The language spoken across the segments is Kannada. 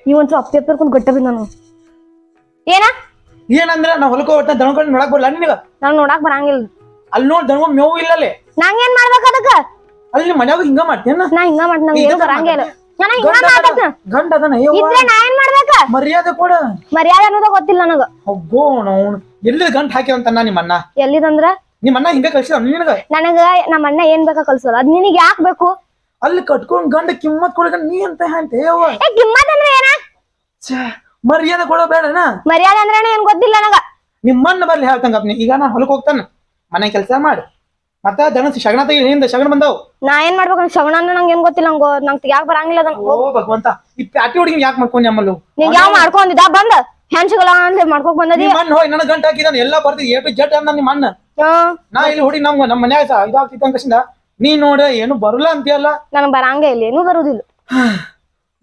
ನೀವಂತೂ ಅಪ್ಪಿ ಅಪ್ಪಿರ್ಕೊಂಡು ಗಟ್ಟ ಬಿದ್ದು ನಾನು ಏನ ಏನಂದ್ರ ನಾ ಹೊಲಕ್ಕ ಒಟ್ಟ ದನಗಳು ನೋಡಕ್ ಬರಲ್ಲ ನಿನಗ ನಾನ್ ನೋಡಾಕ್ ಬರಂಗಿಲ್ಲ ಅಲ್ಲಿ ನೋಡ್ ದನಗಳು ಮೇವು ಇಲ್ಲಲ್ಲಿ ನಂಗ ಏನ್ ಮಾಡ್ಬೇಕ ಅದಕ್ಕ ಅಲ್ಲಿ ನಿಮ್ ಮನ್ಯಾಗ ಹಿಂಗ ಮಾಡ್ತೇನ ನಾ ಹಿಂಗ ಮಾಡ್ತ ನಂಗೆ ಏನು ಬರಂಗಿಲ್ಲ ನಾನು ಹಿಂಗ ಮಾಡ್ತ ಗಂಡ ಅದನ ಇದ್ರೆ ನಾ ಏನ್ ಮಾಡ್ಬೇಕ ಮರ್ಯಾದೆ ಕೊಡ ಮರ್ಯಾದೆ ಅನ್ನೋದ ಗೊತ್ತಿಲ್ಲ ನನಗ ಅಬ್ಬೋ ನಾವು ಎಲ್ಲಿ ಗಂಟ ಹಾಕಿವಂತ ನಿಮ್ಮ ಅಣ್ಣ ಎಲ್ಲಿದಂದ್ರ ನಿಮ್ಮ ಅಣ್ಣ ಹಿಂಗ ಕಳ್ಸಿದ ನಿನಗ ನನಗ ನಮ್ಮ ಅಣ್ಣ ಏನ್ ಬೇಕಾ ಕಲ್ಸೋಲ್ಲ ಅದ್ ನಿನಗ್ ಯಾಕ್ ಬೇಕು ಅಲ್ಲಿ ಕಟ್ಕೊಂಡ್ ಗಂಡ ಕಿಮ್ಮತ್ ಕೊಡ ನೀ ಅಂತ ಹೇಳ್ತೆ ಕಿಮ್ಮತ್ ಅಂದ್ರೆ ಏನ ಮರ್ಯಾದೆ ಕೊಡೋ ಬೇಡನ ಮರ್ಯಾದೆ ಅಂದ್ರೆ ಏನ್ ಗೊತ್ತಿಲ್ಲ ನನಗ ನಿಮ್ಮನ್ನ ಬರ್ಲಿ ಹೇಳ್ತಂಗಪ್ಪ ಈಗ ನಾ ಹೊಲಕ್ ಹೋಗ್ತಾನ ಮನೆ ಕೆಲಸ ಮಾಡಿ ಮತ್ತ ದನ ಶಗಣ ತೆಗಿ ಹಿಂದ ಶಗಣ ಬಂದಾವ್ ನಾ ಏನ್ ಮಾಡ್ಬೇಕು ಶಗಣ ನಂಗೆ ಏನ್ ಗೊತ್ತಿಲ್ಲ ನಂಗೆ ಯಾಕೆ ಬರಂಗಿಲ್ಲ ಓ ಭಗವಂತ ಈ ಪ್ಯಾಟಿ ಹುಡುಗಿ ಯಾಕೆ ಮಾಡ್ಕೊಂಡಿ ಅಮ್ಮಲ್ಲು ನೀವ್ ಯಾವ ಮಾಡ್ಕೊಂಡಿದ್ದ ಬಂದ ಹೆಣ್ಸುಗಳ ಅಂತ ಮಾಡ್ಕೊಕ್ ಬಂದದಿ ಮಣ್ಣ ಹೋಗಿ ನನ್ನ ಗಂಟ ಹಾಕಿದಾನ ಎಲ್ಲಾ ಬರ್ತಿ ಎ ಟು ಜೆಡ್ ಅಂದ ನಿಮ್ಮ ಅಣ್ಣ ನಾ ಇಲ್ಲಿ ಹುಡುಗಿ ನಮ್ಮ ಮನ್ಯಾಗ ಇದಾಗ್ತಿದ್ದ ಕಸಿಂದ ನೀ ನೋಡ ಏನು ಬರಲ್ಲ ಅಂತೀಯಲ್ಲ ನನಗ್ ಬರಂಗೇ ಇಲ್ಲ ಏನು ಬರುದಿಲ್ಲ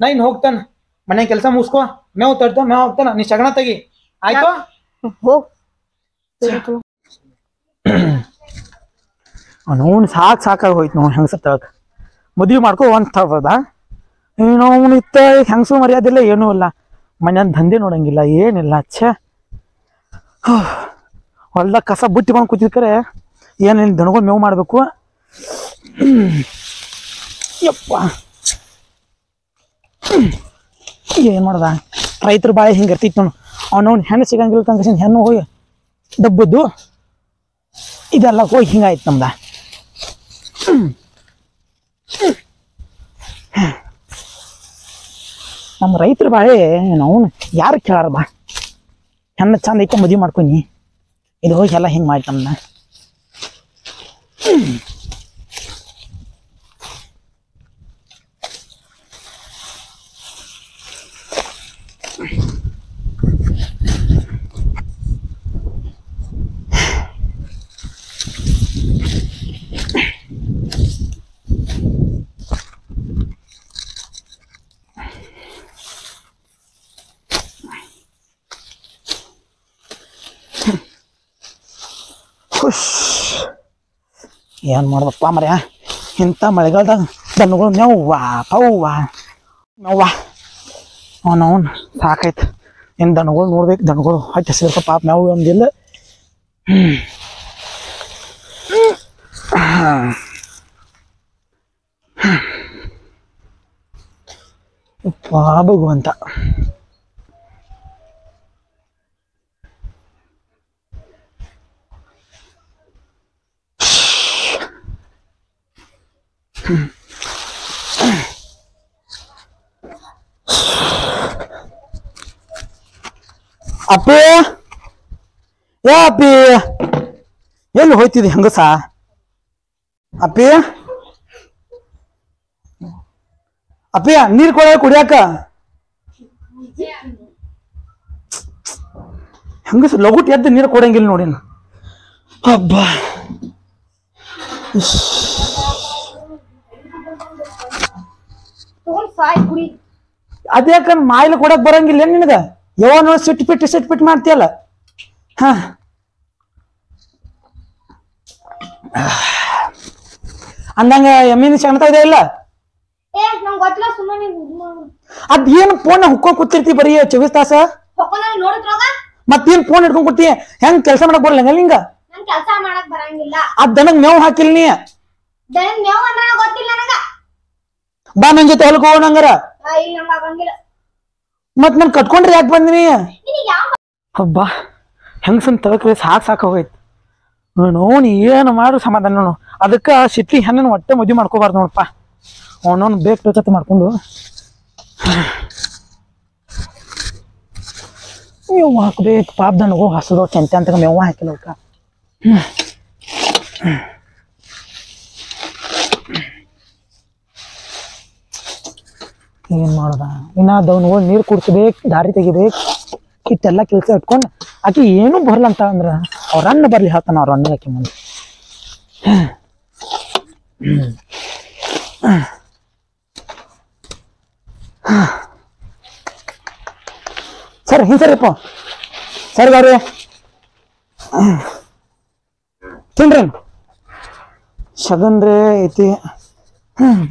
ನಾ ಇನ್ ಹೋಗ್ತಾನ ಮನೆ ಕೆಲಸ ಮುಗಿಸ್ಕೋ ಮೇವ್ ತಡ್ತ ಮೇವ್ ಹೋಗ್ತಾನ ನೀ ಶಗಣ ತೆಗಿ ಆಯ್ತು ಹೋಗ್ ಅವನು ಸಾಕಾಗಿ ಹೋಯ್ತು ನಾವು ಹೆಂಗಸ ತಳಕ ಮದುವೆ ಮಾಡ್ಕೊ ಒಂದ್ ತಗೋದ ಏನು ಅವನು ಇತ್ತ ಹೆಂಗಸು ಮರ್ಯಾದಿಲ್ಲ ಏನೂ ಇಲ್ಲ ಮನ್ಯಾನ ದಂಧೆ ನೋಡಂಗಿಲ್ಲ ಏನಿಲ್ಲ ಛೇ ಹೊಲ್ದಾಗ ಕಸ ಬುಟ್ಟಿ ಬಂದು ಕೂತಿದ್ಕರೆ ಏನೇನು ದನಗಳು ಮೇವು ಮಾಡಬೇಕು ಯಪ್ಪ ಏನು ಮಾಡ್ದ ರೈತರ ಬಾಳೆ ಹಿಂಗೆ ಇರ್ತಿತ್ತು ನೋಡು ಅವನವ್ನು ಹೆಣ್ಣು ಸಿಗಂಗಿಲ್ಲ ತಂಗ ಹೆಣ್ಣು ಹೋಗಿ ದಬ್ಬದ್ದು ಇದೆಲ್ಲ ಹೋಗಿ ಹಿಂಗಾಯ್ತು ನಮ್ದ ನಮ್ಮ ರೈತರ ಬಾಳೆ ನಾವು ಯಾರು ಕೇಳಾರ ಬಾ ಹೆಣ್ಣು ಚಂದ ಐತೆ ಮದುವೆ ಮಾಡ್ಕೊನಿ ಇದು ಹೋಗಿ ಎಲ್ಲ ಹಿಂಗೆ ಮಾಡಿ ನಮ್ನ ಏನ್ ಮಾಡ್ದಪ್ಪ ಮರ್ಯ ಇಂಥ ಮಳೆಗಾಲದಾಗ ದನಗಳು ಮೇವ್ವಾ ಪವ್ವಾ ಮೇವ್ವಾ ಅವನವನ್ ಸಾಕಾಯ್ತು ಏನು ದನಗಳು ನೋಡ್ಬೇಕು ದನಗಳು ಹೊಟ್ಟೆ ಸೇರ್ಕ ಪಾಪ ಮೇವು ಒಂದಿಲ್ಲ ಭಗವಂತ ಅಪ್ಪಿ ಏ ಅಪ್ಪಿ ಎಲ್ಲಿ ಹೋಯ್ತಿದಿ ಹೆಂಗಸ ಅಪ್ಪಿ ಅಪ್ಪಿ ನೀರ್ ಕೊಡ ಕುಡಿಯಾಕ ಹೆಂಗಸ ಲಗುಟ್ ಎದ್ದು ನೀರು ಕೊಡಂಗಿಲ್ಲ ನೋಡಿ ಹಬ್ಬ ಅದ್ಯಾಕಂದ್ ಮಾಯಿಲ್ ಕೊಡಕ್ ಬರಂಗಿಲ್ಲ ನಿನಗ ಯಾವ ನೋಡಿ ಸಿಟ್ ಪಿಟ್ ಮಾಡ್ತೀಯಲ್ಲ ಹ ಅಂದಂಗ ಎಮ್ಮಿನ ಶಗಣ ಇದೆ ಇಲ್ಲ ಅದ್ ಏನ್ ಫೋನ್ ಹುಕ್ಕೊಂಡ್ ಕೂತಿರ್ತಿ ಬರೀ 24 ತಾಸ ಮತ್ತೇನ್ ಫೋನ್ ಹಿಡ್ಕೊಂಡ್ ಕೂತಿ ಹೆಂಗ್ ಕೆಲ್ಸ ಮಾಡಕ್ ಬರಲ್ಲ ಹಿಂಗ ಅದ್ ದನಗ್ ಮೇವ್ ಹಾಕಿಲ್ ನೀ ಬಾ ನನ್ ಜೊತೆ ಹೊಲಕ್ ಹೋಗೋಣ ಹಂಗಾರ ಮತ್ ನನ್ ಕಟ್ಕೊಂಡ್ರೆ ಯಾಕೆ ಬಂದಿನಿ ಹಬ್ಬಾ ಹೆಂಗಸನ್ ತಗಕ್ರೆ ಸಾಕ್ ಹೋಗೈತಿ ನೋನ್ ಏನು ಮಾಡು ಸಮಾಧಾನ ನೋಡು ಅದಕ್ಕ ಸಿಟ್ಟಿ ಹೆಣ್ಣನ್ ಒಟ್ಟೆ ಮದ್ವಿ ಮಾಡ್ಕೋಬಾರ್ದು ನೋಡಪ್ಪ ಅವನವನ್ ಬೇಕತ್ತೆ ಮಾಡ್ಕೊಂಡು ಮೇವು ಹಾಕ್ಬೇಕು ಪಾಪ ದನಗೋ ಹಸದು ಚೆಂತೆ ಅಂತ ಮೇವು ಹಾಕಿಲ್ಲ ಅವಕ್ಕ ಏನ್ ಮಾಡದ ಇನ್ನ ದವನ್ಗಳು ನೀರು ಕುಡ್ಸ್ಬೇಕು ದಾರಿ ತೆಗಿಬೇಕು ಇಟ್ಟೆಲ್ಲ ಕೆಲಸ ಇಟ್ಕೊಂಡು ಆಕಿ ಏನು ಬರಲ್ಲ ಅಂತ ಅಂದ್ರ ಅವ್ರ ಅಣ್ಣ ಬರ್ಲಿ ಹೇಳ್ತಾನ ಅವ್ರ ಅಣ್ಣ ಆಕಿ ಮುಂದೆ ಸರ್ ಹಿಂಗ್ ಸರಿಪ್ಪ ಸರಿ ಗೌರಿ ತಿನ್ರಿ ಶಗನ್ರೆ ಐತಿ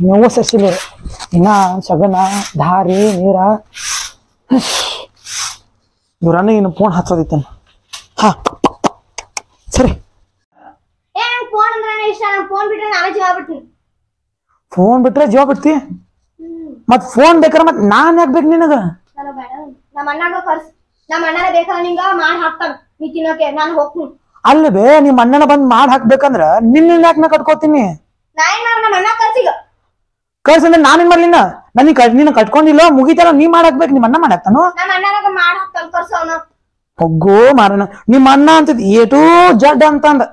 ನೋವು ಸಸಿಲ್ಲ ಇನ್ನ ಶಗನ ಧಾರಿ ನೀರ ಇವ್ರನ್ನ ಇನ್ನು ಫೋನ್ ಹಚ್ಚೋದಿತ್ತೇನು ಹಾ ಸರಿ ಫೋನ್ ಅಂದ್ರೆ ಇಷ್ಟ ಫೋನ್ ಬಿಟ್ರೆ ನಾನೇ ಜೀವ ಬಿಡ್ತೀನಿ ಫೋನ್ ಬಿಟ್ರೆ ಜೀವ ಬಿಡ್ತಿ ಮತ್ ಫೋನ್ ಬೇಕಾರ ಮತ್ ನಾನ್ ಯಾಕೆ ಬೇಕು ನಿನಗ ನಮ್ಮ ಅಣ್ಣಗ ಕರ್ಸ್ ನಮ್ಮ ಅಣ್ಣನ ಬೇಕಾದ್ರೆ ನಿಂಗ ಮಾಡಿ ಹಾಕ್ತಾನ ನೀ ತಿನ್ನೋಕೆ ನಾನು ಹೋಗ್ತೀನಿ ಅಲ್ಲಿ ಬೇ ನಿಮ್ ಅಣ್ಣನ ಬಂದ್ ಮಾಡಿ ಹಾಕ್ಬೇಕಂದ್ರ ನಿನ್ನ ಯಾಕೆ ನಾ ಕಟ್ಕೋತೀನಿ ನಮ್ಮ ಅಣ್ಣ ಕರ್ಸಿಗ ಕಳ್ಸಂದ್ರೆ ನಾನೇನ್ ಮಾಡ್ಲಿನ ನೀನ್ ಕಟ್ಕೊಂಡಿಲ್ಲ ಮುಗಿತಾರ ನೀ ಮಾಡಾಕ್ಬೇಕು ನಿಮ್ ಅಣ್ಣ ಮಾಡಾಕ್ತಾನು ನಮ್ಮ ಅಣ್ಣನಾಗ ಮಾಡಿ ಹಾಕ್ತಾನ ಕರ್ಸವನ ಹೋಗೋ ಮಾರಣ ನಿಮ್ ಅಣ್ಣ ಅಂತದ್ ಎ ಟು ಜಡ್ ಅಂತಂದ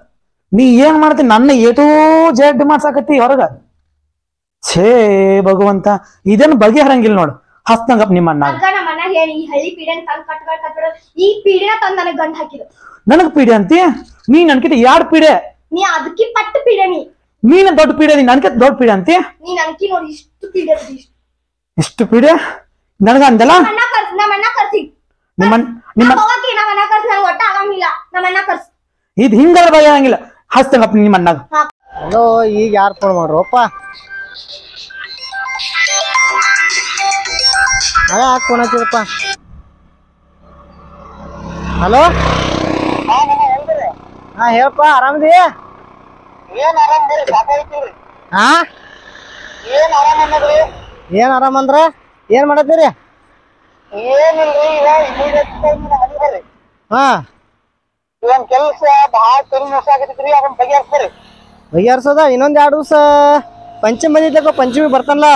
ನೀ ಏನ್ ಮಾಡ್ತಿ ನನ್ನ ಎ ಟು ಜಡ್ ಮಾಡ್ಸಾಕತ್ತಿ ಹೊರಗ ಛೇ ಭಗವಂತ ಇದನ್ನ ಬಗೆಹರಂಗಿಲ್ಲ ನೋಡು ಹಸ್ತಂಗಪ್ಪ ನಿಮ್ಮ ಅಣ್ಣ ನಮ್ಮ ಅಣ್ಣ ಹೇಳಿ ಈ ಹಳ್ಳಿ ಪೀಡಿಯನ್ ತಂದ್ ಕಟ್ಬಿಡ ಈ ಪೀಡಿನ ತಂದ್ ನನಗ್ ಗಂಡ ಹಾಕಿದ ನನಗ್ ಪೀಡೆ ಅಂತಿ ನೀ ನನ್ಕಿತ ಯಾರ್ ಪೀಡೆ ನೀ ಅದಕ್ಕೆ ಪಟ್ಟು ಪೀಡೆ ನೀನ ದೊಡ್ಡ ಪೀಡೆ ನನ್ಕಿತ ದೊಡ್ಡ ಪೀಡೆ ಅಂತಿ ನೀ ನನ್ಕಿ ನೋಡಿ ಇಷ್ಟು ಪೀಡೆ ಎಷ್ಟು ಪೀಡೆ ನನಗ ಅಂದಲ್ಲ ನಮ್ಮ ಅಣ್ಣ ಕರ್ಸಿ ನಿಮ್ಮ ನಮ್ಮ ಅಣ್ಣ ಕರ್ಸಿ ನಂಗೆ ಒಟ್ಟ ಆಗಂಗಿಲ್ಲ ನಮ್ಮ ಅಣ್ಣ ಕರ್ಸಿ ಇದ್ ಹಿಂಗಾರ ಬಗೆಹರಂಗಿಲ್ಲ ಹಸ್ತಂಗಪ್ಪ ನಿಮ್ಮ ಅಣ್ಣಗ ಹಲೋ ಈಗ ಯಾರು ಫೋನ್ ಮಾಡ್ರಪ್ಪ ಅದೇ ಯಾಕೆ ಫೋನ್ ಹಚ್ಚಿದಪ್ಪ ಹಲೋ ಹಾ ಹೇಳಪ್ಪ ಆರಾಮದಿ ಹಾ ಏನ್ ಆರಾಮ ಅಂದ್ರ ಏನ್ ಮಾಡತ್ತೀರಿ ಹಾ ಕೆಲ್ಸ ಬಹಳ ಆಗತ್ರಿ ಅದನ್ನ ಬಗೆಹರಿಸ್ರಿ ಬಗೆಹರ್ಸೋದ ಇನ್ನೊಂದ್ 2 ದಿವಸ ಪಂಚಮಿ ಬಂದಿದ್ದಕ್ಕ ಪಂಚಮಿ ಬರ್ತಾನಲ್ಲ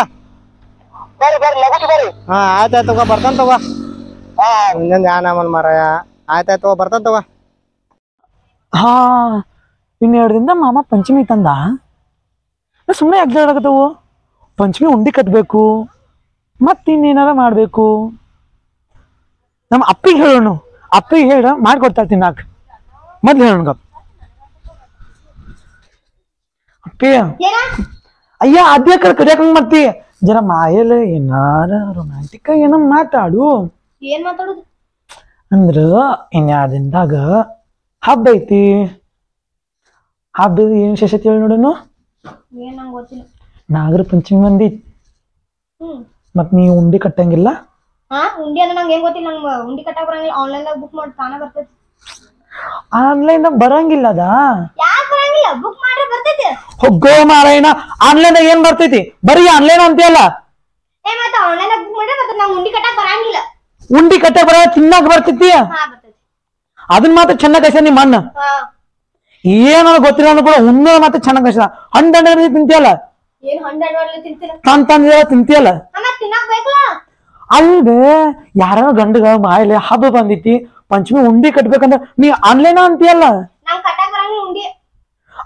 ಬರ್ರಿ ಲಗೂಟ್ ಬರ್ರಿ ಹಾ ಆಯ್ತಾಯ್ತು ತಗೋ ಬರ್ತಾನ ತಗೋ ಇನ್ನೊಂದ್ ಯಾನಮನ್ ಮಾರಾಯ ಆಯ್ತಾಯ್ತು ತಗೋ ಬರ್ತಾನ ತಗೋ ಹಾ ಇನ್ನೆರಡು ದಿನದ ಮಾಮ ಪಂಚಮಿ ತಂದ ಸುಮ್ಮನೆ ಯಾಕೆ ಪಂಚಮಿ ಉಂಡಿ ಕಟ್ಬೇಕು ಮತ್ತಿನ್ನೇನಾರ ಮಾಡ್ಬೇಕು ನಮ್ಮ ಅಪ್ಪಿಗೆ ಹೇಳೋಣ ಅಪ್ಪಿಗೆ ಹೇಳ ಮಾಡ್ಕೊಡ್ತಾ ತಿನ್ನಾಕ ಮೊದ್ಲು ಹೇಳೋಣ ಅಪ್ಪಿ ಅಯ್ಯ ಅದ್ಯ ಕಡ್ಯಾಕ ಮಾಡ್ತಿ ಜರ ಮಾಯಲ್ಲ ಏನಾರ ರೊಮ್ಯಾಂಟಿಕ್ ಏನೋ ಮಾತಾಡು ಏನ್ ಮಾತಾಡುದು ಅಂದ್ರ ಇನ್ಯಾರ ದಿನದಾಗ ಹಬ್ಬ ಐತಿ ಹಬ್ಬ ಏನ್ ವಿಶೇಷತೆ ಹೇಳಿ ನೋಡೋಣ ಏನ್ ನಂಗೆ ಗೊತ್ತಿಲ್ಲ ನಾಗರ ಪಂಚಮಿ ಬಂದಿ ಮತ್ ನೀ ಉಂಡಿ ಕಟ್ಟಂಗಿಲ್ಲ ಹಾ ಉಂಡಿ ಅಂದ್ರೆ ನಂಗೆ ಏನ್ ಗೊತ್ತಿಲ್ಲ ನಂಗೆ ಉಂಡಿ ಕಟ್ಟಾಕ ಬರಂಗಿಲ್ಲ ಆನ್ಲೈನ್ ದಾಗ ಬುಕ್ ಮಾಡಿ ತಾನ ಬರ್ತೈತಿ ಆನ್ಲೈನ್ ಬರಂಗಿಲ್ಲ ಅದ ಯಾಕೆ ಬರಂಗಿಲ್ಲ ಬುಕ್ ಮಾಡ್ರೆ ಬರ್ತೈತಿ ಹೋಗೋ ಮಾರಾಯಣ ಆನ್ಲೈನ್ ಏನ್ ಬರ್ತೈತಿ ಬರೀ ಆನ್ಲೈನ್ ಅಂತೀಯಲ್ಲ ಮತ್ತೆ ಆನ್ಲೈನ್ ದಾಗ ಬುಕ್ ಮಾಡ್ರೆ ಮತ್ತೆ ನಂಗೆ ಉಂಡಿ ಕಟ್ಟಾಕ ಬರಂಗಿಲ್ಲ ಉಂಡಿ ಕಟ್ಟಕ್ ಬರ ತಿನ್ನಾಕ ಬರ್ತೈತಿ ಹಾ ಬರ್ತೈತಿ ಅದನ್ನ ಮಾತ್ರ ಚೆನ್ನಾಗ್ ಕಸ ನಿಮ್ಮ ಅಣ್ಣ ಹಾ ಏನಾರ ಗೊತ್ತಿಲ್ಲ ಅಂದ್ರೂ ಕೂಡ ಉಣ್ಣ ಮಾತ್ರ ಚೆನ್ನಾಗ್ ಕಸ ಹಣ್ಣು ತಿಂತಿಯಲ್ಲ ಏನ್ ಹಣ್ಣು ತಿಂತಿಲ್ಲ ತಂದ ತಿಂತಿಯಲ್ಲ ತಿನ್ನಾಕ ಬೇಕಲ್ಲ ಅಲ್ವೇ ಯಾರ ಗಂಡಗ ಮಾಯಲೆ ಹಬ್ಬ ಬಂದಿತಿ ಪಂಚಮಿ ಉಂಡಿ ಕಟ್ಬೇಕಂದ್ರ ನೀ ಆನ್ಲೈನ್ ಅಂತೀಯಲ್ಲ ನಂಗೆ ಕಟ್ಟಾಕ ಬರಂಗಿಲ್ಲ ಉಂಡಿ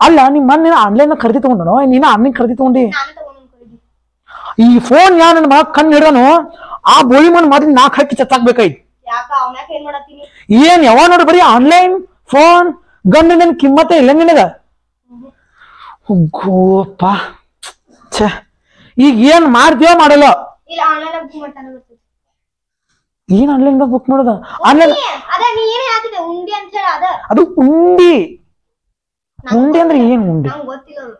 ಅಲ್ಲ ನಿಮ್ಮ ಮನೆ ಆನ್ಲೈನ್ ಖರೀದಿ ತಗೊಂಡನೋ ನೀನ ಆನ್ಲೈನ್ ಖರೀದಿ ತಗೊಂಡಿ ನಾನು ತಗೊಂಡು ಈ ಫೋನ್ ಯಾ ನನ್ನ ಮಗ ಕಣ್ಣು ಹಿಡನು ಆ ಬೋಳಿ ಮಣ್ಣು ಮಾತ್ರ 4 ಹಕ್ಕಿ ಚತ್ತಾಕ್ಬೇಕಾಯ್ತು ಯಾಕ ಅವನ್ಯಾಕ ಏನ್ ಮಾಡತ್ತೀನಿ ಏನ್ ಯಾವ ನೋಡ್ರಿ ಬರೀ ಆನ್ಲೈನ್ ಫೋನ್ ಗಂಡ ನನ್ ಕಿಮ್ಮತ್ತೆ ಇಲ್ಲ ನಿನಗ ಗೋಪ ಛೇ ಈಗ ಏನ್ ಮಾಡ್ತೀವ ಮಾಡಲ್ಲ ಇಲ್ಲ ಆನ್ಲೈನ್ ಬುಕ್ ಮಾಡ್ತಾನೆ ಬರ್ತೈತಿ ಏನ್ ಆನ್ಲೈನ್ ಬುಕ್ ಮಾಡೋದ ಆನ್ಲೈನ್ ಅದ ನೀ ಏನ್ ಹೇಳ್ತಿದ್ದೆ ಉಂಡಿ ಅಂತ ಹೇಳ ಅದ ಅದು ಉಂಡಿ ಉಂಡಿ ಅಂದ್ರೆ ಏನ್ ಉಂಡಿ ನಂಗೆ ಗೊತ್ತಿಲ್ಲ ಅದು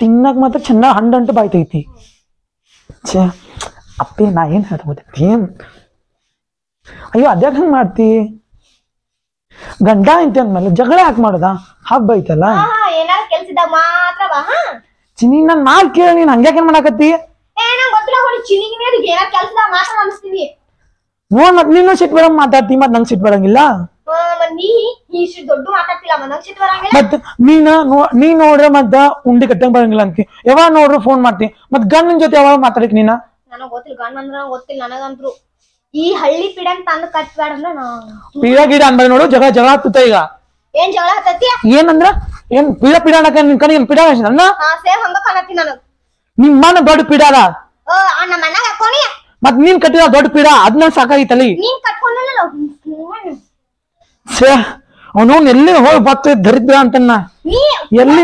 ತಿನ್ನಕ್ ಮಾತ್ರ ಚೆನ್ನಾಗ್ ಹಂಡಂಟು ಬಾಯ್ತೈತಿ ಛೇ ಅಪ್ಪಿ ನಾ ಏನ್ ಹೇಳ್ತಾ ಏನ್ ಅಯ್ಯೋ ಅದ್ಯಾಕ ಹಂಗ ಮಾಡ್ತಿ ಗಂಡ ಐತಿ ಅಂದ್ಮೇಲೆ ಜಗಳ ಯಾಕೆ ಮಾಡೋದ ಹಬ್ಬ ಐತಲ್ಲ ಏನಾರ ಕೆಲ್ಸಿದಾಗ ಮಾತ್ರ ಬಾ ಹಾ ಚಿನಿ ನನ್ ಮಾಲ್ ಕೇಳಿ ನೀನ್ ಹಂಗ್ಯಾಕೇನ್ ಮಾಡಾಕತ್ತಿ ನಂಗೆ ಗೊತ್ತಿಲ್ಲ ಹೊಡಿ ಚಿನಿಗೆ ಏನಾರ ಕೆಲ್ಸದಾಗ ಮಾತ್ರ ಅನಿಸ್ತೀವಿ ನೋಡ್ ಮತ್ ನೀನು ಸಿಟ್ ಬರಂಗ್ ಮಾತಾಡ್ತಿ ಮತ್ ನಂಗ್ ಸಿಟ್ ಬರಂಗಿಲ್ಲ ನೀ ಇಷ್ಟು ದೊಡ್ಡ ಮಾತಾಡ್ತಿಲ್ಲ ನನಗ್ ಸಿಟ್ಟು ಬರಂಗಿಲ್ಲ ಮತ್ ನೀ ನೋಡ್ರೆ ಮತ್ತ ಉಂಡಿ ಕಟ್ಟಂಗ್ ಬರಂಗಿಲ್ಲ ಅಂತಿ ಯಾವಾಗ ನೋಡ್ರಿ ಫೋನ್ ಮಾಡ್ತಿ ಮತ್ ಗಂಡನ್ ಜೊತೆ ಯಾವಾಗ ಮಾತಾಡಕ್ ನೀನ ನನಗ್ ಗೊತ್ತಿಲ್ಲ ಗಂಡ ಅಂದ್ರ ಗೊತ್ತಿಲ್ಲ ನನಗಂತ್ರು ಈ ಹಳ್ಳಿ ಪಿಡಂಗ್ ತಂದು ಕಟ್ಬೇಡ ಅಂದ್ರ ಪೀಡ ಗಿಡ ಅನ್ಬೇಡ ನೋಡು ಜಗಳ ಜಗಳ ಹತ್ತುತ್ತ ಈಗ ಏನ್ ಜಗಳ ಹತ್ತತಿ ಏನಂದ್ರ ಏನ್ ಪೀಡ ಪೀಡ ಅನ್ನಕ ನಿನ್ ಕಣಿ ಏನ್ ಪೀಡ ಅನ್ನ ಸೇಮ್ ಹಂಗ ಕಾಣತಿ ನನಗ್ ನಿಮ್ಮನ ದೊಡ್ಡ ಪೀಡ ಅದ ನಮ್ಮ ಅಣ್ಣ ಹಾಕೋನಿ ಮತ್ ನೀನ್ ಕಟ್ಟಿದ ದೊಡ್ಡ ಪೀಡ ಅದನ್ನ ಸಾಕಾಗಿತ್ತಲ್ಲಿ ನೀನ್ ಕಟ್ಕೊಂಡಲ್ಲ ಛೇ ಅವನು ಎಲ್ಲಿ ಹೋಗಿ ಬತ್ತ ದರಿದ್ರ ಅಂತನ್ನ ಎಲ್ಲಿ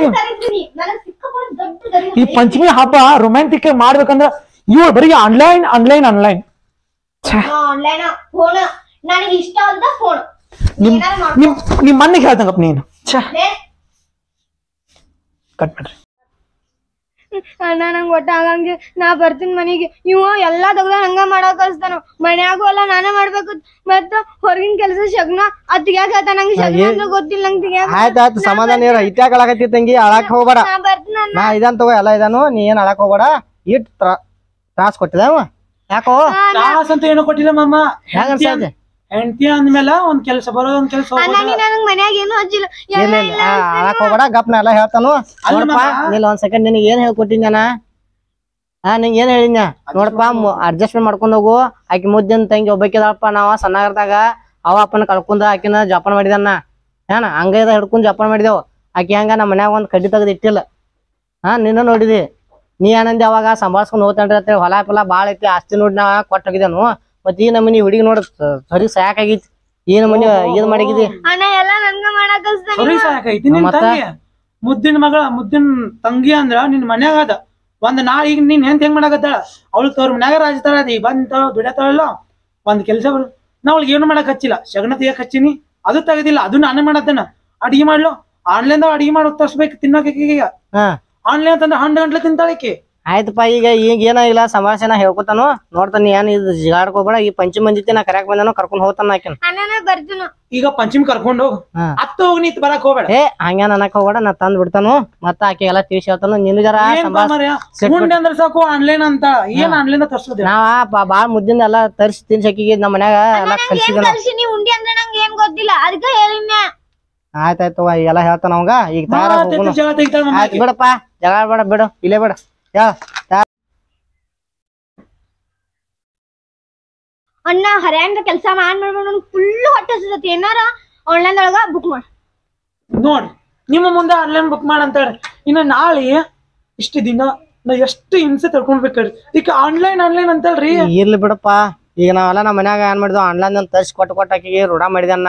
ಈ ಪಂಚಮಿ ಹಬ್ಬ ರೊಮ್ಯಾಂಟಿಕ್ ಮಾಡ್ಬೇಕಂದ್ರ ಇವ್ ಬರೀ online online online online phone ನನಗೆ ಇಷ್ಟ ಅಂತ ಫೋನ್ ನಿಮ್ ಮಣ್ಣಿಗೆ ಹೇಳ್ದಂಗಪ್ಪ ನೀನು ಕಟ್ ಮಾಡ್ರಿ. ಅಣ್ಣ ನಂಗ್ ಒಟ್ಟ ಆಗಂಗೆ ನಾ ಬರ್ತೀನಿ ಮನಿಗೆ. ಇವ ಎಲ್ಲಾ ತಗದ ಹಂಗ ಮಾಡಕ್ ಕಳ್ಸ್ತಾನ. ಮನ್ಯಾಗು ಎಲ್ಲ ನಾನೇ ಮಾಡ್ಬೇಕು. ಮತ್ತ ಹೊರಗಿನ ಕೆಲ್ಸ ಶಗ್ನ ಅದ್ ತಿಗ್ಯಾಕ ಹೇಳ್ತಾನ. ನಂಗೆ ಶಗ್ನ ಅಂದ್ರೆ ಗೊತ್ತಿಲ್ಲ. ನಂಗೆ ತಿಗ್ಯಾಕ ಆಯ್ತಾಯ್ತು ಸಮಾಧಾನ ಇರ. ಇಟ್ಯಾಕ ಅಳಕತ್ತಿ ತಂಗಿ, ಅಳಕ್ ಹೋಗ್ಬೇಡ. ನಾ ಬರ್ತೀನಿ ಅಣ್ಣ. ನಾ ಇದಾನ್ ತಗೋ, ಎಲ್ಲ ಇದಾನು, ನೀ ಏನ್ ಅಳಕ್ ಹೋಗ್ಬೇಡ. ಇಟ್ ತ್ರಾಸ್ ಕೊಟ್ಟಿದ ಅವ ಯಾಕೋ? ತ್ರಾಸ್ ಅಂತ ಏನು ಕೊಟ್ಟಿಲ್ಲ ಮಾಮ. ಹೆಂಗ ಅನ್ಸೈತೆ? ಹೆಂಡತಿ ಅಂದ್ಮೇಲೆ ಒಂದ್ ಕೆಲ್ಸ ಬರೋದ್ ಒಂದ್ ಕೆಲ್ಸ ಅಣ್ಣ ನೀ ನನಗ್ ಮನ್ಯಾಗ ಏನು ಹಚ್ಚಿಲ್ಲ. ಇಲ್ಲ ಇಲ್ಲ ಅಳಕ್ ಹೋಗ್ಬೇಡ, ಗಪ್ನ ಎಲ್ಲ ಹೇಳ್ತಾನು. ನೋಡಪ್ಪ ನಿಲ್ಲ ಒಂದ್ ಸೆಕೆಂಡ್, ನಿನಗೆ ಏನ್ ಹೇಳ್ಕೊಟ್ಟಿನ ನಿಂಗೆ ಏನ್ ಹೇಳಿದ್ನ ನೋಡಪ್ಪ, ಅಡ್ಜಸ್ಟ್ಮೆಂಟ್ ಮಾಡ್ಕೊಂಡ್ ಹೋಗು. ಆಕಿ ಮುದ್ದಿನ ತಂಗಿ ಒಬ್ಬಾಕಿದಳಪ್ಪ. ನಾವ ಸಣ್ಣಾಗಿರ್ದಾಗ ಅವ ಅಪ್ಪನ ಕಳ್ಕೊಂಡ ಆಕಿನ ಜಪಾನ್ ಮಾಡಿದನ್ನ ಏನ ಹಂಗೈದ ಹಿಡ್ಕೊಂಡ್ ಜಪಾನ್ ಮಾಡಿದೆವು. ಆಕಿ ಹಂಗ ನಮ್ಮ ಮನ್ಯಾಗ ಒಂದ್ ಕಡ್ಡಿ ತೆಗ್ದು ಇಟ್ಟಿಲ್ಲ. ನಿನ್ನ ನೋಡಿದಿ. ನೀ ಏನಂದಿ ಅವಾಗ ಸಂಭಾಳ್ಸ್ಕೊಂಡ್ ಹೋಗ್ತಾನ್ರಿ ಅಂತೇಳಿ. ಹೊಲ ಫಲ ಬಾಳ ಐತಿ, ಆಸ್ತಿ ನೋಡಿ ನಾ ಕೊಟ್ಟು ಹೋಗಿದ್ದೇನು. ಮತ್ ಈ ನಮ್ಮನಿ ಹುಡುಗಿ ನೋಡ ಸರಿ ಸಾಕಾಗೈತಿ. ಈ ನಮ್ಮನಿ ಏನ್ ಮಾಡಿಗಿದಿ? ಅಣ್ಣ ಎಲ್ಲ ನನ್ಗ ಮಾಡಕ್ ಕಳ್ಸ್ತಾನ. ಸರಿ ಸಾಕೈತಿ. ನಿನ್ ತಂಗಿ ಮುದ್ದಿನ ಮಗಳ ಮುದ್ದಿನ ತಂಗಿ ಅಂದ್ರ ನಿನ್ ಮನ್ಯಾಗ ಅದ. ಒಂದ್ ನಾಳೆ ಈಗ ನೀನ್ ಹೆಂಗ್ ಮಾಡಕತ್ತಾಳ? ಅವಳು ತವ್ರ ಮನ್ಯಾಗ ರಾಜತಾಳ ಅದಿ ಬಂದ ದುಡ್ಯತಾಳಲ್ಲ. ಒಂದ್ ಕೆಲ್ಸ ನಾ ಅವಳಿಗೆ ಏನು ಮಾಡಕ್ ಹಚ್ಚಿಲ್ಲ. ಶಗಣ ತೆಗಿಯಕ್ ಹಚ್ಚಿನಿ, ಅದು ತೆಗದಿಲ್ಲ. ಅದು ನಾನೇ ಮಾಡತ್ತೇನ. ಅಡಿಗೆ ಮಾಡ್ಲು ಆನ್ಲೈನ್ ಅಡಿಗೆ ಮಾಡಿ ತರ್ಸ್ಬೇಕು ತಿನ್ನೋಕೆ. ಆನ್ಲೈನ್ ಅಂತಂದ್ರೆ 100 ಗಂಟ್ಲೆ ತಿಂತಾಳಕಿ. ಆಯ್ತಪ್ಪ, ಈಗ ಏನಾಗಿಲ್ಲ, ಸಂಭಾಷಣೆ ಹೇಳ್ಕೊತಾನು. ನೋಡ್ತಾನ ಏನ್ ಇದು ಜಿಗಾಡ್ಕೋಬೇಡ. ಈ ಪಂಚಮಿ ಮಂದಿತಿ ನಾ ಕರ್ಯಾಕ್ ಬಂದಾನು, ಕರ್ಕೊಂಡ್ ಹೋಗ್ತಾನ ಆಕಿನ. ಅಣ್ಣ ಬರ್ತೀನ. ಈಗ ಪಂಚಮಿ ಕರ್ಕೊಂಡ್ ಹೋಗ್, ಅತ್ತ ಹೋಗಿ ನೀತ್ ಬರಕ್ ಹೋಗ್ಬೇಡ. ಹಂಗೇನ್ ಅನ್ನಕ್ ಹೋಗ್ಬೇಡ, ನಾ ತಂದ್ ಬಿಡ್ತಾನು. ಮತ್ತ ಆಕಿ ಎಲ್ಲಾ ತಿಳಿಸಿ ಹೇಳ್ತಾನು. ನಿನ್ ಜರ ಅಂದ್ರೆ ಸಾಕು ಆನ್ಲೈನ್ ಅಂತ. ಏನ್ ಆನ್ಲೈನ್ ತರ್ಸೋದು? ನಾವ ಬಾಳ್ ಮುದ್ದಿನ ಎಲ್ಲಾ ತರ್ಸಿ ತಿನ್ಸಕಿಗೆ ನಮ್ಮ ಮನ್ಯಾಗ ಎಲ್ಲಾ ಕಲ್ಸಿದ. ನೀ ಉಂಡಿ ಅಂದ್ರೆ ನಂಗೆ ಏನ್ ಗೊತ್ತಿಲ್ಲ, ಅದಕ್ಕೆ ಹೇಳಿನ. ಆಯ್ತಾಯ್ತು ಎಲ್ಲ ಹೇಳ್ತಾನ ಅವಂಗ. ಈಗ ಆಯ್ತು ಬಿಡಪ್ಪ, ಜಗಳ ಬೇಡ, ಬಿಡು ಇಲ್ಲೇ ಬೇಡ. ಅಣ್ಣ ಹರ್ಯಾಂಗ ಕೆಲ್ಸ ಮಾಡ್ಬಿಡು. ಫುಲ್ ಹೊಟ್ಟೆ ಹಸಿದತಿ. ಏನಾರ ಆನ್ಲೈನ್ ಒಳಗ ಬುಕ್ ಮಾಡ ನೋಡ್ರಿ. ನಿಮ್ಮ ಮುಂದೆ ಆನ್ಲೈನ್ ಬುಕ್ ಮಾಡಂತಾರ. ಇನ್ನ ನಾಳೆ ಇಷ್ಟು ದಿನ ನಾ ಎಷ್ಟು ಹಿಂಸೆ ತಡ್ಕೊಂಡ್ಬೇಕ್ರಿ. ಈಗ ಆನ್ಲೈನ್ ಅಂತಲ್ರಿ. ಇರ್ಲಿ ಬಿಡಪ್ಪ. ಈಗ ನಾವೆಲ್ಲ ನಮ್ಮ ಮನ್ಯಾಗ ಏನ್ ಮಾಡಿದ್ವಿ, ಆನ್ಲೈನ್ ತರ್ಸಿ ಕೊಟ್ಟು ಆಕಿಗೆ ರೂಢ ಮಾಡಿದನ್ನ.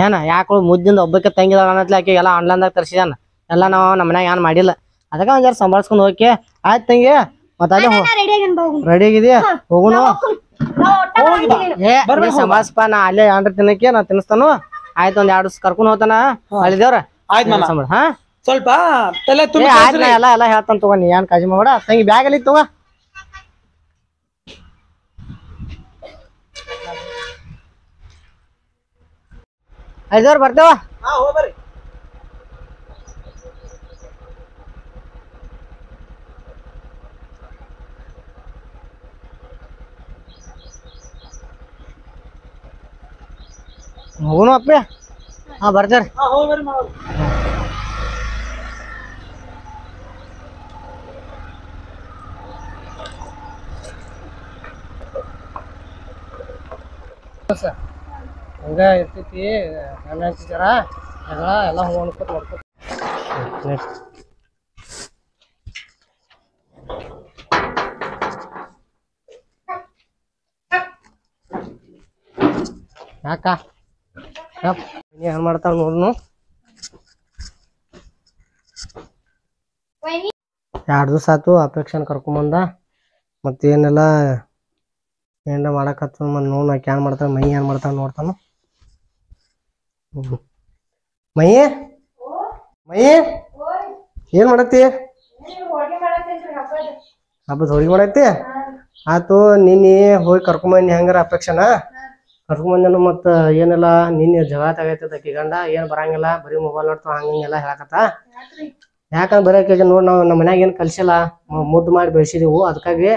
ಏನ ಯಾಕೆ ಮುದ್ದಿಂದ ಒಬ್ಬಕ್ಕೆ ತಂಗಿದ ಅನ್ನತ್ಲಿ ಆಕಿ ಎಲ್ಲ ಆನ್ಲೈನ್ದಾಗ ತರ್ಸಿದಾನ. ಎಲ್ಲ ನಾವು ನಮ್ಮ ಮನ್ಯಾಗ ಏನ್ ಮಾಡಿಲ್ಲ. ಅದಕ್ಕೆ ಒಂದ್ ಜರ ಸಂಭಾಳ್ಸ್ಕೊಂಡ್ ಹೋಗಿ. ಆಯ್ತು ತಂಗಿ, ಮತ್ತ ಅಲ್ಲೇ ರೆಡಿ ಆಗಿದೆಯಾ? ಹೋಗುನು. ಸಂಭಾಳ್ಸಪ್ಪ, ನಾ ಅಲ್ಲೇ ಏನ್ರ ತಿನ್ನಕ್ಕೆ ನಾ ತಿನ್ನಿಸ್ತಾನು. ಆಯ್ತು, ಒಂದ್ 2 ದಿವಸ ಕರ್ಕೊಂಡ್ ಹೋಗ್ತಾನ ಅಲ್ಲಿದೇವ್ರ. ಸ್ವಲ್ಪ ತಲೆ ಎಲ್ಲ ಹೇಳ್ತಾನ ತಗೋ. ನೀ ಏನ್ ಕಾಳಜಿ ಮಾಡ್ಬೇಡ. ತಂಗಿ ಬ್ಯಾಗ್ ಅಲ್ಲಿ ತಗೋ. ಐದವ್ರ ಬರ್ತೇವ. ಹೋಗುನು ಅಪ್ಪೆ. ಬರ್ತಾರ. ಹಂಗ ಇರ್ತೈತಿ. ನನ್ನ ಜರ ಎಲ್ಲ ಹೋಗ್ಕೊತ ನೋಡ್ಕೊತ ಯಾಕ ಏನ್ ಮಾಡ್ತಾವ ನೋಡ್ನು. 2 ದಿವಸ ಆತು ಅಪೇಕ್ಷನ್ ಕರ್ಕೊಂಬಂದ. ಮತ್ತೇನೆಲ್ಲ ಏನ್ರ ಮಾಡಕತ್ತ. ಮತ್ ನೋಡ್ ಆಕಿ ಏನ್ ಮಾಡ್ತಾನ, ಮೈ ಏನ್ ಮಾಡ್ತಾನ ನೋಡ್ತಾನು. ಮೈ ಏನ್ ಮಾಡತ್ತಿ? ಹಬ್ಬದ ಹೋಳಿಗೆ ಮಾಡತ್ತಿ? ಆತು. ನಿನ್ನೆ ಹೋಗಿ ಕರ್ಕೊಂಬಂದಿ ಹೆಂಗಾರ ಅಪೇಕ್ಷನ ಕರ್ಕೊಂಬಂದನು. ಮತ್ತ ಏನೆಲ್ಲ ನಿನ್ನೆ ಜಗಳ ತಗೈತದ ಆಕಿ ಗಂಡ. ಏನ್ ಬರಂಗಿಲ್ಲ, ಬರೀ ಮೊಬೈಲ್ ನೋಡ್ತಾವ ಹಂಗೆಲ್ಲ ಹೇಳಕತ್ತ. ಯಾಕಂದ್ರೆ ಬರಕ್ಕೆ ನೋಡ್ ನಾವು ನಮ್ಮ ಮನ್ಯಾಗ ಏನ್ ಕಲ್ಸಿಲ್ಲ, ಮುದ್ದು ಮಾಡಿ ಬೆಳೆಸಿದೆವು. ಅದಕ್ಕಾಗಿ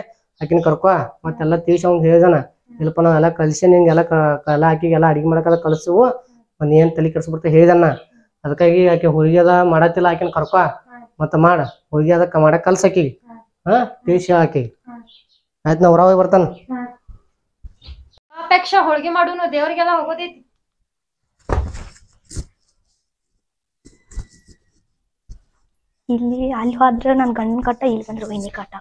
ಆಕಿನ ಕರ್ಕೊ. ಮತ್ತೆಲ್ಲ ತೀರ್ಸಿ ಅವ್ನಿಗೆ ಹೇಳಿದಾನ. ಇಲ್ಪ ನಾವೆಲ್ಲ ಕಲ್ಸಿ ನಿಂಗೆಲ್ಲ ಎಲ್ಲ ಆಕಿಗೆಲ್ಲ ಅಡಿಗೆ ಮಾಡಕ್ಕೆಲ್ಲ ಕಲ್ಸವು. ಒಂದ್ ಏನ್ ತಲೆ ಕೆಡ್ಸ್ಬಿಡ್ತ ಹೇಳಿದನ್ನ. ಅದಕ್ಕಾಗಿ ಆಕೆ ಹೋಳಿಗೆ ಅದ ಮಾಡತ್ತಿಲ್ಲ, ಆಕಿನ ಕರ್ಕೊ. ಮತ್ತ ಮಾಡ ಹೋಳಿಗೆ ಅದಕ್ಕ ಮಾಡಕ್ ಕಲ್ಸಕಿ. ತೀರ್ಸಿ ಆಕಿ. ಆಯ್ತು, ನಾ ಹೊರ ಹೋಗಿ ಬರ್ತಾನ. ಅಪೇಕ್ಷಾ ಹೋಳಿಗೆ ಮಾಡುನು, ದೇವ್ರಿಗೆಲ್ಲ ಹೋಗೋದೈತಿ. ಇಲ್ಲಿ ಅಲ್ಲಿ ಹೋದ್ರ ನನ್ ಗಂಡನ ಕಟ್ಟ, ಇಲ್ಲಿ ಬಂದ್ರೆ ವೈನಿ ಕಟ್ಟ.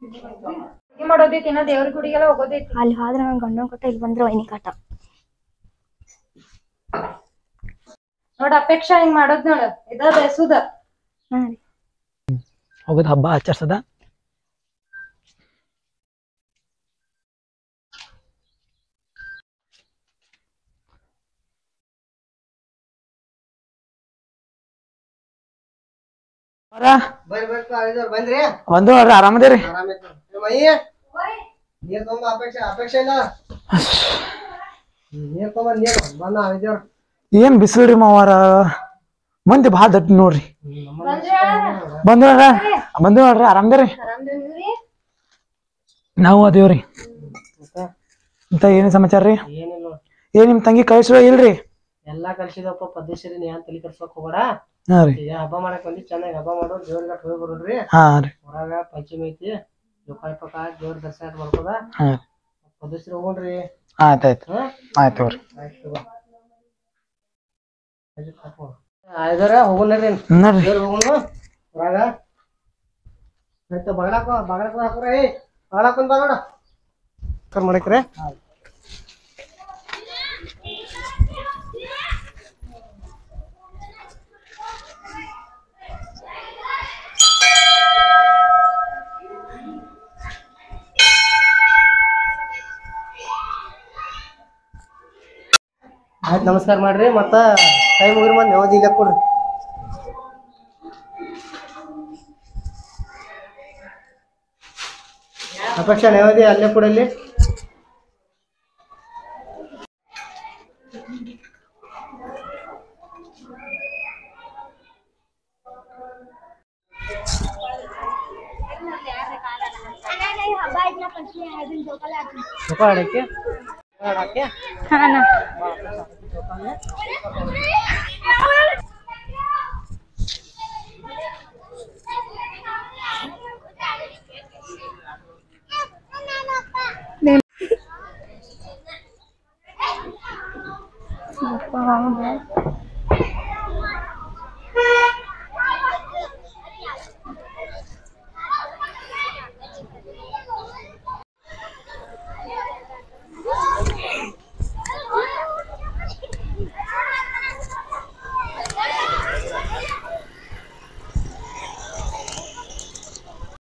ಹೋಳಿಗೆ ಮಾಡೋದೈತಿ, ಇನ್ನ ದೇವ್ರ ಗುಡಿಗೆಲ್ಲ ಹೋಗೋದೈತಿ. ಅಲ್ಲಿ ಹೋದ್ರ ನನ್ ಗಂಡನ ಕಟ್ಟ, ಇಲ್ಲಿ ಬಂದ್ರೆ ವೈನಿ ಕಟ್ಟ. ನೋಡ ಅಪೇಕ್ಷಾ ಹಿಂಗ್ ಮಾಡೋದ್ ನೋಡ. ಇದ ಬೇಸುದ ಹೋಗದ್ ಹಬ್ಬ ಆಚರಿಸದ. ಬರ್ರಿ ಬರ್ರಿ ಬಂದ್ರಿ ಬಂದು ನೋಡ್ರಿ ಆರಾಮದೇರಿ ಆರಾಮೈತಿ ಮೈ ನೀರ್ ತೊಂಬ ಅಪೇಕ್ಷೆ ಇಲ್ಲ ನೀರ್ ತೊಂಬ ನೀರ್ ಬಂದ ಆಗಿದ್ದೇವ್ರ ಏನ್ ಬಿಸಿಲ್ರಿ ಮಾವಾರ ಮಂದಿ ಭಾಳ ದಟ್ಟಿ ನೋಡ್ರಿ ಬಂದು ನೋಡ್ರಿ ಆರಾಮದೇರಿ ನಾವು ಅದೇವ್ರಿ ಇಂತ ಏನ್ ಸಮಾಚಾರ ರೀ ಏನಿಲ್ಲ ಏನ್ ನಿಮ್ ತಂಗಿ ಕಳ್ಸೋ ಇಲ್ರಿ ಎಲ್ಲಾ ಕಲ್ಸಿದಪ್ಪ ಪದ್ಧತಿ ನೀ ಏನ್ ತಲೆ ಕರ್ಸೋಕ್ ಹೋಗ್ಬೇಡ ಹಾ ರೀ ಈಗ ಹಬ್ಬ ಮಾಡಕ್ ಬಂದಿ ಚೆನ್ನಾಗಿ ಹಬ್ಬ ಮಾಡೋದು ದೇವ್ರಿಗೆ ಹೋಗಿ ಬರೋದ್ರಿ ಹಾ ರೀ ಹೊರಗ ಪಂಚಮಿ ಐತಿ ಲೋಕಾಯಿ ಪಕ್ಕ ದೇವ್ರ ದರ್ಶನ ಮಾಡ್ಕೋದ ಹಾ ಪದ್ಧತಿ ಹೋಗ್ರಿ ಆಯ್ತಾಯ್ತು ಆಯ್ತು ತಗೋರಿ ಆಯ್ದಾರ ಹೋಗೋಣ್ರಿ ನೋಡ್ರಿ ದೇವ್ರ ಹೋಗೋಣ ಹೊರಗ ಆಯ್ತು ಬಗಳಾಕ ಹಾಕೋರ ಬಗಳಾಕೊಂಡ್ ಬಾ ನೋಡ ಕರ್ ಮಾಡಕ್ರೆ ಆಯ್ತು ನಮಸ್ಕಾರ ಮಾಡ್ರಿ ಮತ್ತ ಕೈ ಮುಗಿರಿ ಮತ್ತೆ ನೆವದಿ ಇಲ್ಲ ಕೊಡ್ರಿ ಅಪೇಕ್ಷೆ ನೆವದಿ ಅಲ್ಲೇ ಕೊಡಲ್ಲಿ ಚೊಕ ಆಡಕ್ಕೆ